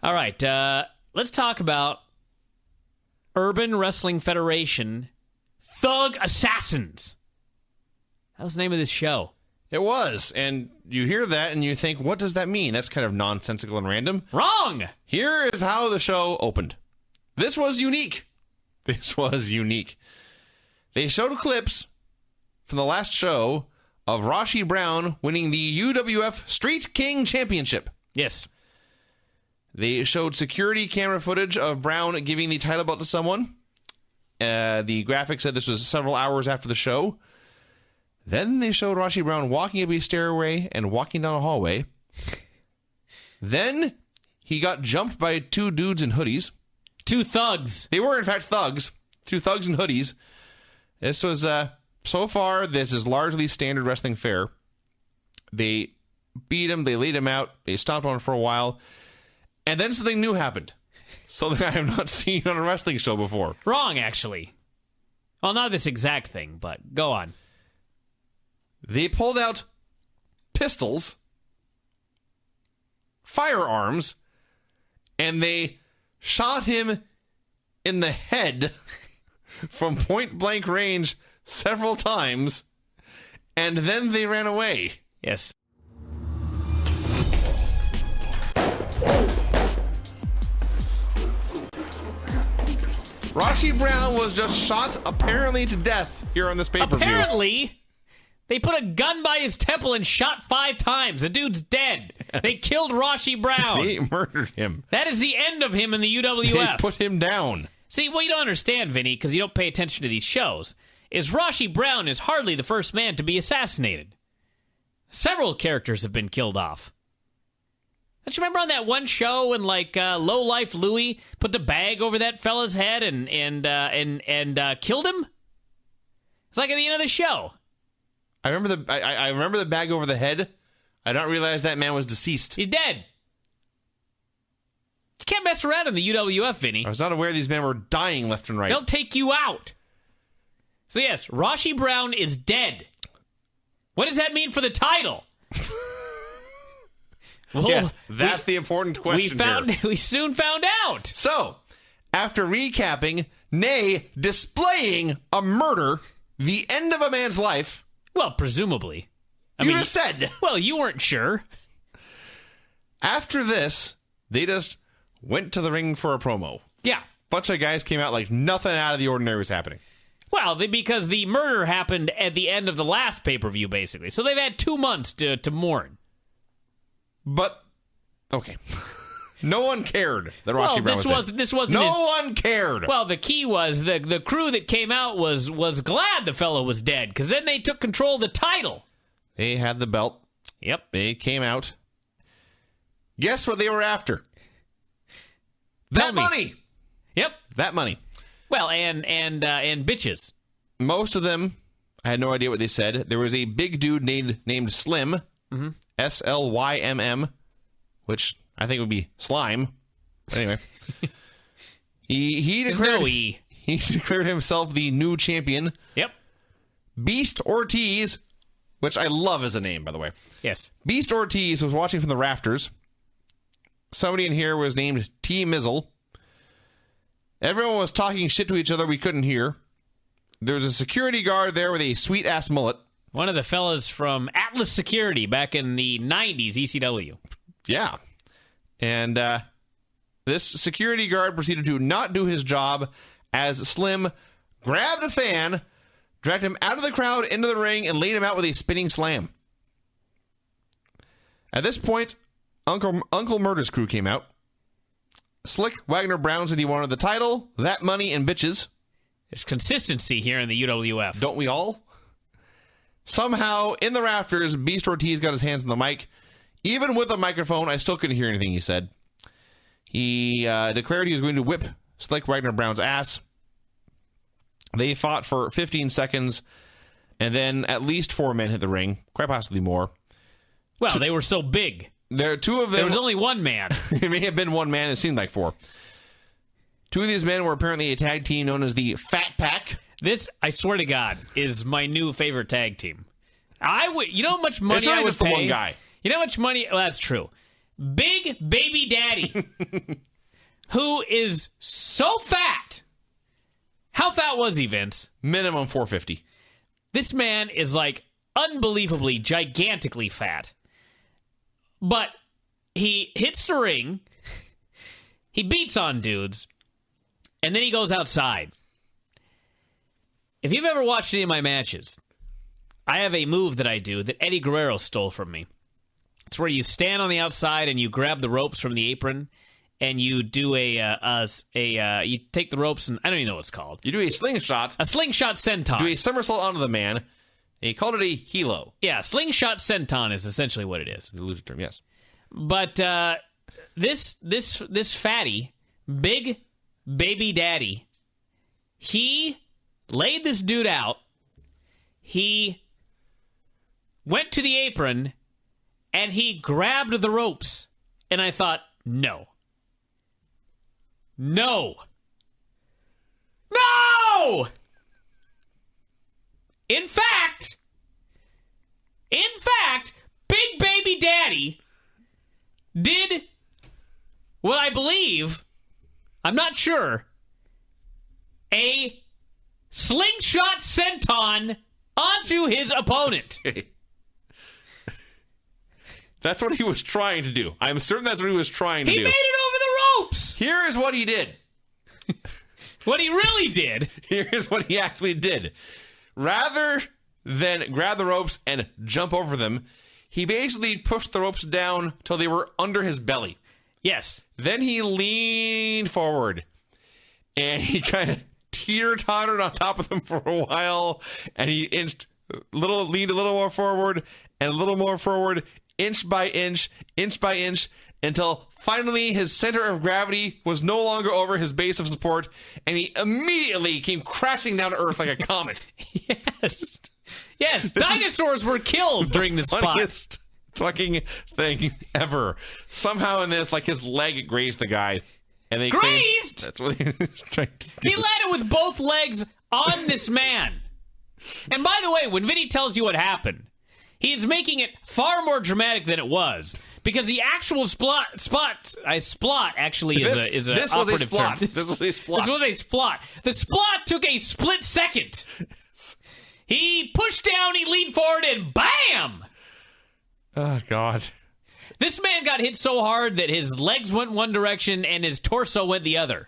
All right, let's talk about Urban Wrestling Federation Thug Assassins. That was the name of this show. It was, and you hear that and you think, what does that mean? That's kind of nonsensical and random. Wrong! Here is how the show opened. This was unique. They showed clips from the last show of Rashi Brown winning the UWF Street King Championship. Yes. They showed security camera footage of Brown giving the title belt to someone. The graphic said this was several hours after the show. Then they showed Rashi Brown walking up a stairway and walking down a hallway. Then he got jumped by two dudes in hoodies. Two thugs. They were, in fact, thugs. Two thugs in hoodies. This was, so far, this is largely standard wrestling fare. They beat him, they laid him out, they stomped on him for a while, and then something new happened. Something I have not seen on a wrestling show before. Wrong, actually. Well, not this exact thing, but go on. They pulled out pistols, firearms, and they shot him in the head from point-blank range several times, and then they ran away. Yes. Rashi Brown was just shot, apparently to death, here on this pay-per-view. Apparently? They put a gun by his temple and shot 5 times. The dude's dead. Yes. They killed Rashi Brown. They murdered him. That is the end of him in the UWF. They put him down. See, what you don't understand, Vinny, because you don't pay attention to these shows, is Rashi Brown is hardly the first man to be assassinated. Several characters have been killed off. Don't you remember on that one show when, like, Low Life Louie put the bag over that fella's head and killed him? It's like at the end of the show. I remember the bag over the head. I don't realize that man was deceased. He's dead. You can't mess around in the UWF, Vinny. I was not aware these men were dying left and right. They'll take you out. So yes, Rashi Brown is dead. What does that mean for the title? Well, yes, that's the important question We soon found out. So, after recapping, nay, displaying a murder, the end of a man's life... Well, presumably. You just said. Well, you weren't sure. After this, they just went to the ring for a promo. Yeah. Bunch of guys came out like nothing out of the ordinary was happening. Well, because the murder happened at the end of the last pay-per-view, basically. So they've had 2 months to mourn. But, okay. No one cared that Rashi Brown was dead. This wasn't No one cared. Well, the key was the crew that came out was glad the fellow was dead, because then they took control of the title. They had the belt. Yep. They came out. Guess what they were after? That money. Yep. That money. Well, and bitches. Most of them, I had no idea what they said. There was a big dude named Slim, SLYMM, which I think would be slime. Anyway, he declared himself the new champion. Yep. Beast Ortiz, which I love as a name, by the way. Yes. Beast Ortiz was watching from the rafters. Somebody in here was named T. Mizzle. Everyone was talking shit to each other we couldn't hear. There was a security guard there with a sweet-ass mullet. One of the fellas from Atlas Security back in the 90s, ECW. Yeah. And this security guard proceeded to not do his job as Slim grabbed a fan, dragged him out of the crowd into the ring, and laid him out with a spinning slam. At this point, Uncle Murder's crew came out. Slick Wagner Brown said he wanted the title, that money, and bitches. There's consistency here in the UWF. Don't we all? Somehow, in the rafters, Beast Ortiz got his hands on the mic. Even with a microphone, I still couldn't hear anything he said. He declared he was going to whip Slick Wagner Brown's ass. They fought for 15 seconds, and then at least 4 men hit the ring, quite possibly more. Well, they were so big. There are 2 of them. There was only 1 man. It may have been 1 man. It seemed like 4. 2 of these men were apparently a tag team known as the Fat Pack. This, I swear to God, is my new favorite tag team. You know how much money it's really I would just pay? The one guy. You know how much money? Well, that's true. Big Baby Daddy, who is so fat. How fat was he, Vince? Minimum 450. This man is like unbelievably, gigantically fat. But he hits the ring, he beats on dudes, and then he goes outside. If you've ever watched any of my matches, I have a move that I do that Eddie Guerrero stole from me. It's where you stand on the outside and you grab the ropes from the apron, and you do you take the ropes and I don't even know what it's called. You do a slingshot. A slingshot senton. Do a somersault onto the man. And he called it a helo. Yeah, slingshot senton is essentially what it is. The loser term, yes. But this fatty, Big Baby Daddy, he laid this dude out. He went to the apron and he grabbed the ropes. And I thought, no. No! In fact, Big Baby Daddy did what I believe, I'm not sure, a slingshot senton onto his opponent. That's what he was trying to do. I'm certain that's what he was trying to do. He made it over the ropes! Here is what he did. What he really did. Here's what he actually did. Rather than grab the ropes and jump over them, he basically pushed the ropes down till they were under his belly. Yes. Then he leaned forward, and he kind of teeter-tottered on top of them for a while, and he leaned a little more forward, and a little more forward, inch by inch, until finally his center of gravity was no longer over his base of support, and he immediately came crashing down to Earth like a comet. Yes, dinosaurs were killed during this spot. Funniest fucking thing ever. Somehow in this, like, his leg grazed the guy. And they grazed? That's what he was trying to do. He landed with both legs on this man. And by the way, when Vinny tells you what happened, he's making it far more dramatic than it was. Because the actual splot actually is a this was a operative splot. term. This was a splot. This was a splot. The splot took a split second. He pushed down, he leaned forward, and bam! Oh, God. This man got hit so hard that his legs went one direction and his torso went the other.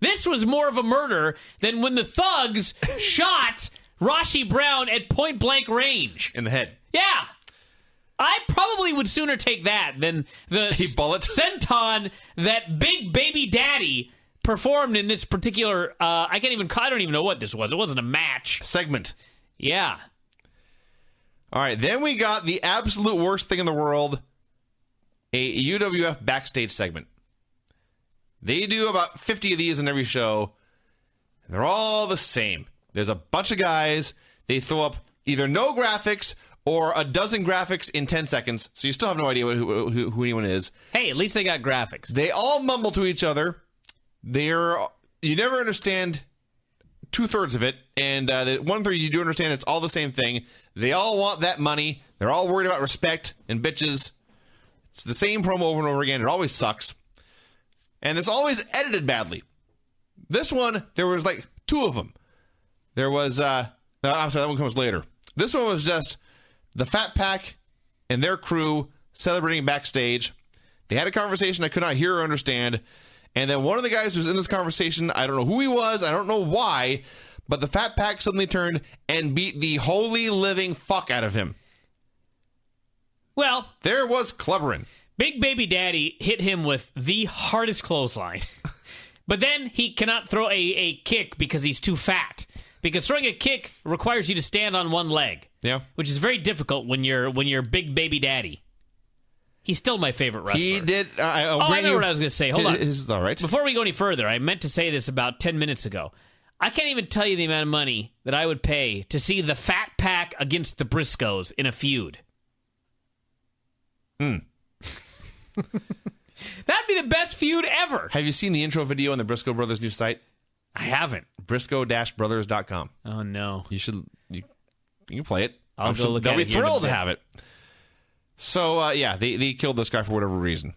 This was more of a murder than when the thugs shot Rashi Brown at point-blank range. In the head. Yeah. I probably would sooner take that than the senton that Big Baby Daddy performed in this particular, I don't even know what this was. It wasn't a match. Segment. Yeah. All right, then we got the absolute worst thing in the world, a UWF backstage segment. They do about 50 of these in every show, and they're all the same. There's a bunch of guys. They throw up either no graphics or a dozen graphics in 10 seconds, so you still have no idea who anyone is. Hey, at least they got graphics. They all mumble to each other. You never understand two-thirds of it, and the one-third you do understand, it's all the same thing. They all want that money. They're all worried about respect and bitches. It's the same promo over and over again. It always sucks. And it's always edited badly. This one, there was like two of them. There was, I'm sorry, that one comes later. This one was just the Fat Pack and their crew celebrating backstage. They had a conversation I could not hear or understand. And then one of the guys who was in this conversation, I don't know who he was, I don't know why, but the Fat Pack suddenly turned and beat the holy living fuck out of him. Well, there was clubbering. Big Baby Daddy hit him with the hardest clothesline. But then he cannot throw a kick because he's too fat. Because throwing a kick requires you to stand on one leg. Yeah. Which is very difficult when you're Big Baby Daddy. He's still my favorite wrestler. He did. I know what I was going to say. Hold on. Is all right. Before we go any further, I meant to say this about 10 minutes ago. I can't even tell you the amount of money that I would pay to see the Fat Pack against the Briscoes in a feud. That'd be the best feud ever. Have you seen the intro video on the Briscoe Brothers' new site? I haven't. Briscoe-brothers.com. Oh, no. You can play it. I'll go look They'll at it. be thrilled to have it. So, they killed this guy for whatever reason.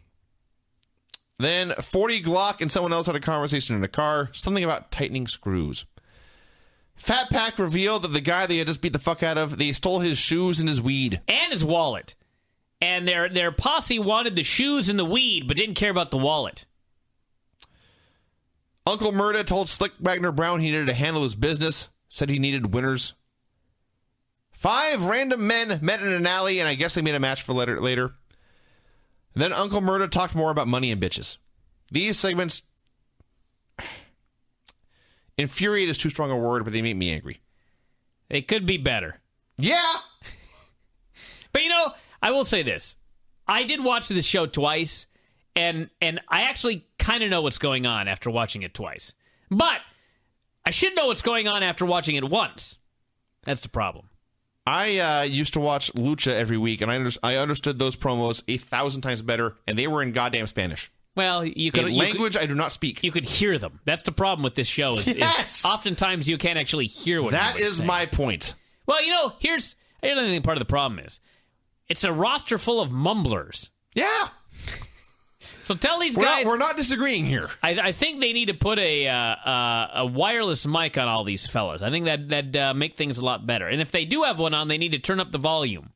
Then 40 Glock and someone else had a conversation in a car. Something about tightening screws. Fat Pack revealed that the guy they had just beat the fuck out of, they stole his shoes and his weed. And his wallet. And their posse wanted the shoes and the weed, but didn't care about the wallet. Uncle Murda told Slick Wagner Brown he needed to handle his business. Said he needed winners. 5 random men met in an alley, and I guess they made a match for later. Then Uncle Murda talked more about money and bitches. These segments... infuriate is too strong a word, but they make me angry. They could be better. Yeah! But I will say this. I did watch this show twice, and I actually kind of know what's going on after watching it twice. But I should know what's going on after watching it once. That's the problem. I used to watch Lucha every week, and I understood those promos 1,000 times better, and they were in goddamn Spanish. Well, language I do not speak. You could hear them. That's the problem with this show. Is oftentimes you can't actually hear what that is saying. My point. Well, here's another thing. Part of the problem is it's a roster full of mumblers. Yeah. So tell these guys we're not disagreeing here. I think they need to put a wireless mic on all these fellas. I think that'd make things a lot better. And if they do have one on, they need to turn up the volume.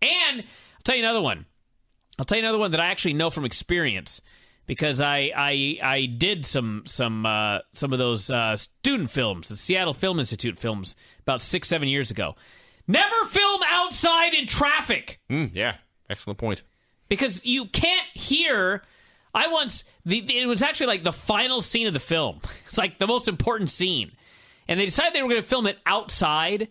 And I'll tell you another one. That I actually know from experience because I did some of those student films, the Seattle Film Institute films, about 6-7 years ago. Never film outside in traffic. Yeah, excellent point. Because you can't hear. It was actually like the final scene of the film. It's like the most important scene. And they decided they were going to film it outside,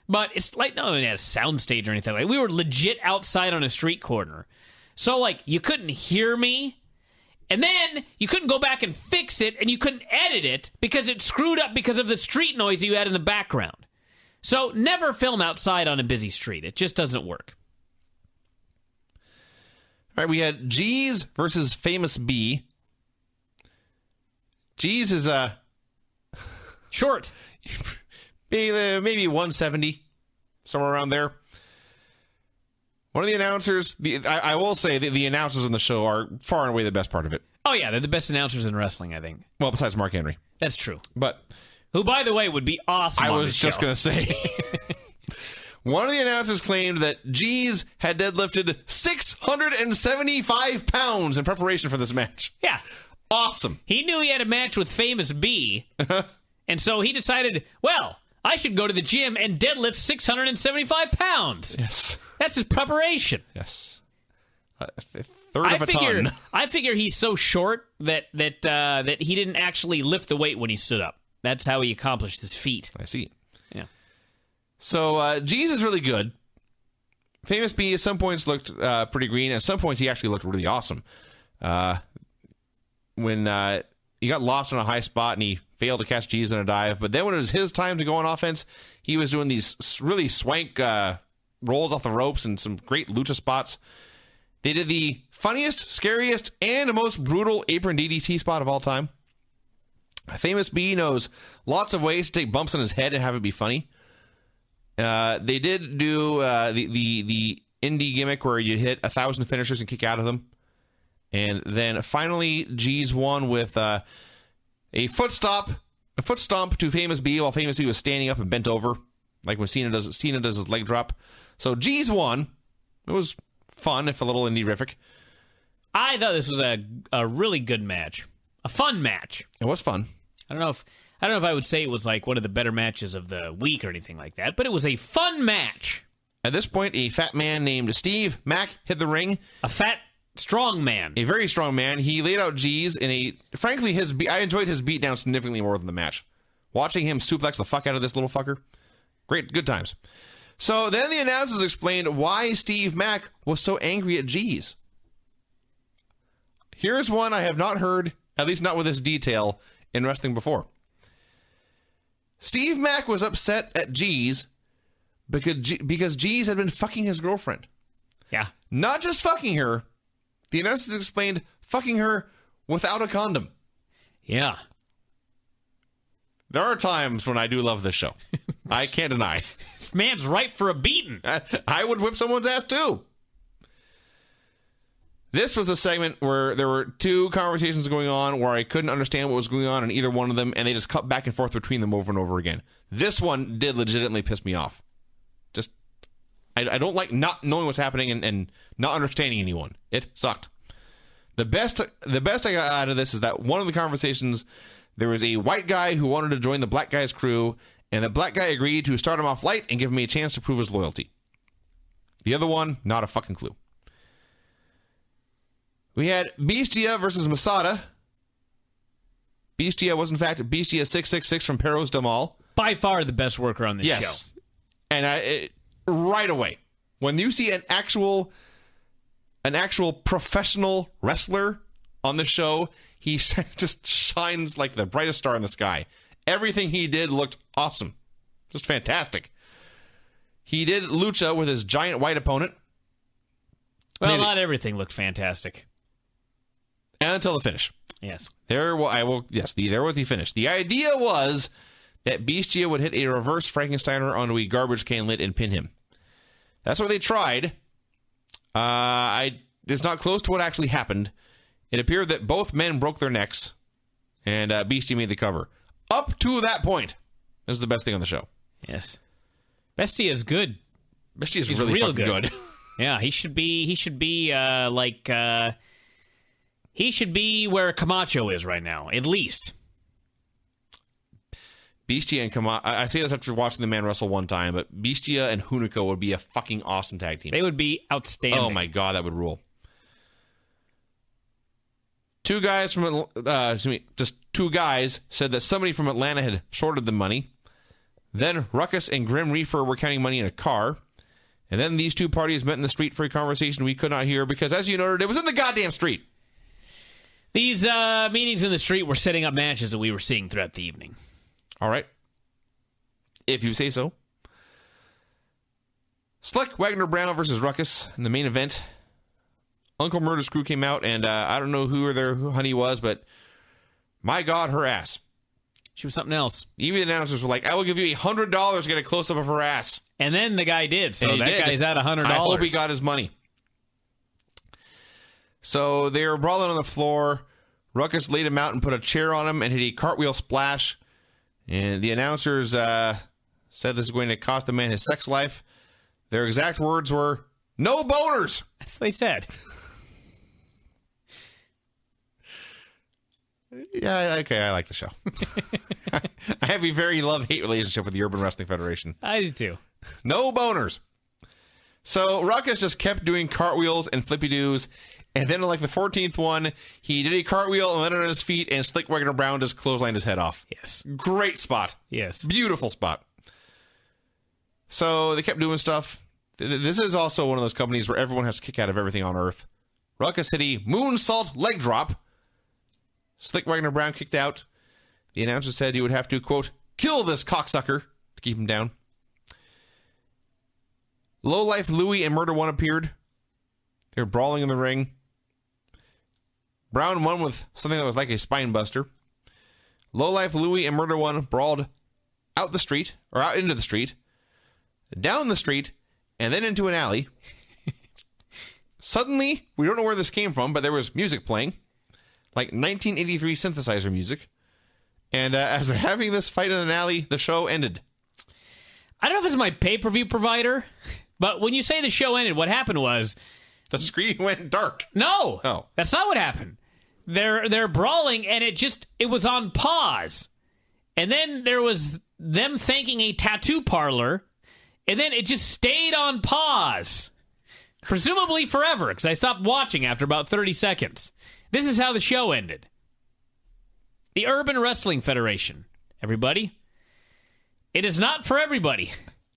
but it's like not only at a soundstage or anything. Like we were legit outside on a street corner. So like you couldn't hear me, and then you couldn't go back and fix it, and you couldn't edit it because it screwed up because of the street noise you had in the background. So never film outside on a busy street. It just doesn't work. All right, we had G's versus Famous B. G's is short, maybe 170, somewhere around there. One of the announcers, I will say the announcers on the show are far and away the best part of it. Oh yeah, they're the best announcers in wrestling, I think. Well, besides Mark Henry. That's true. But who, by the way, would be awesome. I on was just going to say. One of the announcers claimed that G's had deadlifted 675 pounds in preparation for this match. Yeah. Awesome. He knew he had a match with Famous B, and so he decided, well, I should go to the gym and deadlift 675 pounds. Yes. That's his preparation. Yes. A third of a ton. I figure he's so short that he didn't actually lift the weight when he stood up. That's how he accomplished this feat. I see. Yeah. So, G's is really good. Famous B at some points looked pretty green. At some points, he actually looked really awesome. When he got lost on a high spot and he failed to catch G's in a dive. But then when it was his time to go on offense, he was doing these really swank rolls off the ropes and some great lucha spots. They did the funniest, scariest, and most brutal apron DDT spot of all time. Famous B knows lots of ways to take bumps on his head and have it be funny. They did do the indie gimmick where you hit 1,000 finishers and kick out of them. And then finally, G's won with a foot stomp to Famous B while Famous B was standing up and bent over, like when Cena does his leg drop. So G's won. It was fun, if a little indie-rific. I thought this was a really good match, a fun match. It was fun. I don't know if I would say it was like one of the better matches of the week or anything like that, but it was a fun match. At this point, a fat man named Steve Mack hit the ring. A fat, strong man. A very strong man. He laid out G's in frankly, I enjoyed his beatdown significantly more than the match. Watching him suplex the fuck out of this little fucker. Great, good times. So then the announcers explained why Steve Mack was so angry at G's. Here's one I have not heard, at least not with this detail, in wrestling before. Steve Mack was upset at G's because G's had been fucking his girlfriend. Yeah. Not just fucking her. The announcers explained fucking her without a condom. Yeah. There are times when I do love this show. I can't deny. This man's right for a beating. I would whip someone's ass too. This was the segment where there were two conversations going on where I couldn't understand what was going on in either one of them, and they just cut back and forth between them over and over again. This one did legitimately piss me off. Just, I don't like not knowing what's happening and not understanding anyone. It sucked. The best I got out of this is that one of the conversations, there was a white guy who wanted to join the black guy's crew, and the black guy agreed to start him off light and give him a chance to prove his loyalty. The other one, not a fucking clue. We had Bestia versus Masada. Bestia was, in fact, Bestia 666 from Perros del Mal. By far the best worker on this show. And right away, when you see an actual professional wrestler on the show, he just shines like the brightest star in the sky. Everything he did looked awesome. Just fantastic. He did lucha with his giant white opponent. Well, not everything looked fantastic. And until the finish. Yes. There was the finish. The idea was that Bestia would hit a reverse Frankensteiner onto a garbage can lid and pin him. That's what they tried. It's not close to what actually happened. It appeared that both men broke their necks, and Bestia made the cover. Up to that point, this is the best thing on the show. Yes. Bestia is good. Bestia is really fucking good. Yeah, he should be he should be where Camacho is right now, at least. Bestia and Camacho, I say this after watching the man wrestle one time, but Bestia and Hunico would be a fucking awesome tag team. They would be outstanding. Oh my god, that would rule. Two guys said that somebody from Atlanta had shorted them money. Then Ruckus and Grim Reaper were counting money in a car. And then these two parties met in the street for a conversation we could not hear because, as you noted, it was in the goddamn street. These meetings in the street were setting up matches that we were seeing throughout the evening. All right. If you say so. Slick Wagner Brown versus Ruckus in the main event. Uncle Murder's crew came out, and I don't know who their honey was, but my God, her ass. She was something else. Even the announcers were like, I will give you $100 to get a close-up of her ass. And then the guy did, so that guy's at $100. I hope he got his money. So they were brawling on the floor. Ruckus laid him out and put a chair on him and hit a cartwheel splash. And the announcers said this is going to cost the man his sex life. Their exact words were, no boners! That's what they said. Yeah, okay, I like the show. I have a very love-hate relationship with the Urban Wrestling Federation. I do too. No boners. So Ruckus just kept doing cartwheels and flippy-doos, and then on like the 14th one, he did a cartwheel and landed on his feet, and Slick Wagner Brown just clotheslined his head off. Yes. Great spot. Yes. Beautiful spot. So they kept doing stuff. This is also one of those companies where everyone has to kick out of everything on Earth. Ruckus hit a moonsault leg drop. Slick Wagner Brown kicked out. The announcer said he would have to, quote, kill this cocksucker to keep him down. Lowlife Louie and Murder One appeared. They were brawling in the ring. Brown won with something that was like a spine buster. Lowlife Louie and Murder One brawled out the street, or out into the street, down the street, and then into an alley. Suddenly, we don't know where this came from, but there was music playing. Like 1983 synthesizer music. And as they're having this fight in an alley, the show ended. I don't know if it's my pay-per-view provider, but when you say the show ended, what happened was... the screen went dark. No. Oh. That's not what happened. They're brawling, and it was on pause. And then there was them thanking a tattoo parlor, and then it just stayed on pause. Presumably forever, because I stopped watching after about 30 seconds. This is how the show ended. The Urban Wrestling Federation. Everybody, it is not for everybody.